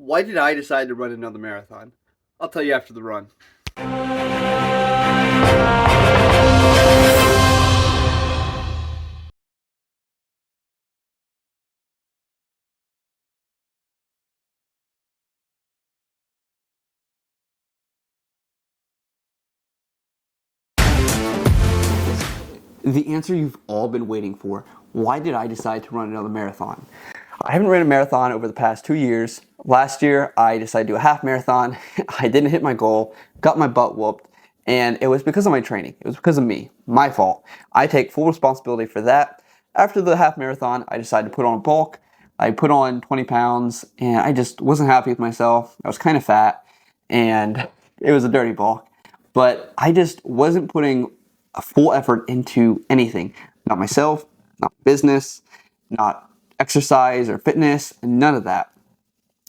Why did I decide to run another marathon? I'll tell you after the run. The answer you've all been waiting for. Why did I decide to run another marathon? I haven't ran a marathon over the past 2 years. Last year, I decided to do a half marathon. I didn't hit my goal, got my butt whooped, and it was because of my training. It was because of me, my fault. I take full responsibility for that. After the half marathon, I decided to put on bulk. I put on 20 pounds, and I just wasn't happy with myself. I was kind of fat, and it was a dirty bulk. But I just wasn't putting a full effort into anything. Not myself, not business, not exercise or fitness, none of that.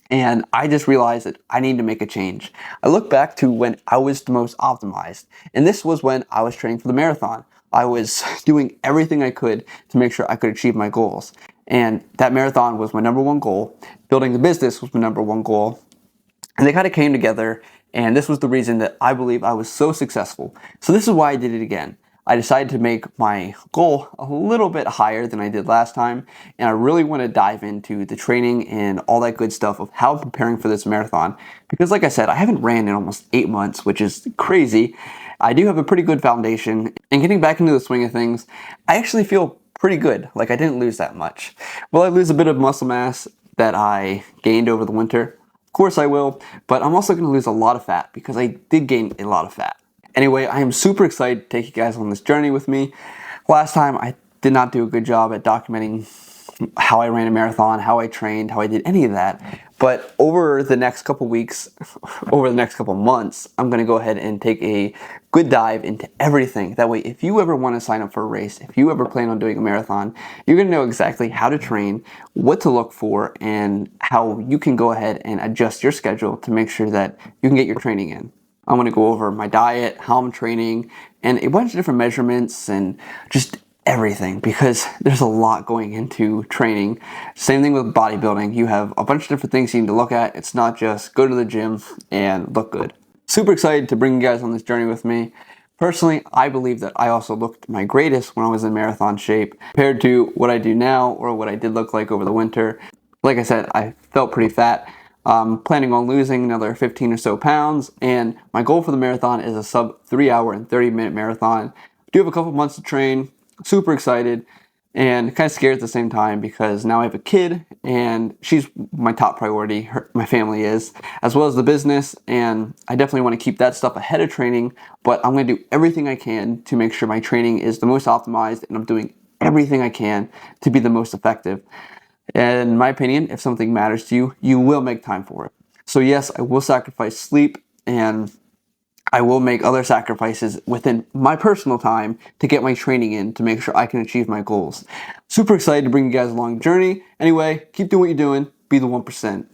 And I just realized that I need to make a change. I look back to when I was the most optimized, and this was when I was training for the marathon. I was doing everything I could to make sure I could achieve my goals. And that marathon was my number one goal. Building the business was my number one goal. And they kind of came together, and this was the reason that I believe I was so successful. So this is why I did it again. I decided to make my goal a little bit higher than I did last time, and I really want to dive into the training and all that good stuff of how I'm preparing for this marathon. Because like I said, I haven't ran in almost 8 months, which is crazy. I do have a pretty good foundation, and getting back into the swing of things, I actually feel pretty good. Like I didn't lose that much. Will I lose a bit of muscle mass that I gained over the winter? Of course I will, but I'm also going to lose a lot of fat because I did gain a lot of fat. Anyway, I am super excited to take you guys on this journey with me. Last time I did not do a good job at documenting how I ran a marathon, how I trained, how I did any of that. But over the next couple weeks, over the next couple months, I'm going to go ahead and take a good dive into everything. That way, if you ever want to sign up for a race, if you ever plan on doing a marathon, you're going to know exactly how to train, what to look for, and how you can go ahead and adjust your schedule to make sure that you can get your training in. I'm going to go over my diet, how I'm training, and a bunch of different measurements and just everything because there's a lot going into training. Same thing with bodybuilding. You have a bunch of different things you need to look at. It's not just go to the gym and look good. Super excited to bring you guys on this journey with me. Personally, I believe that I also looked my greatest when I was in marathon shape compared to what I do now or what I did look like over the winter. Like I said, I felt pretty fat. Planning on losing another 15 or so pounds, and my goal for the marathon is a sub 3 hour and 30-minute marathon. Do have a couple months to train, super excited, and kind of scared at the same time because now I have a kid, and she's my top priority, my family is, as well as the business, and I definitely want to keep that stuff ahead of training, but I'm going to do everything I can to make sure my training is the most optimized, and I'm doing everything I can to be the most effective. And in my opinion, if something matters to you, you will make time for it. So yes, I will sacrifice sleep and I will make other sacrifices within my personal time to get my training in to make sure I can achieve my goals. Super excited to bring you guys along the journey. Anyway, keep doing what you're doing. Be the 1%.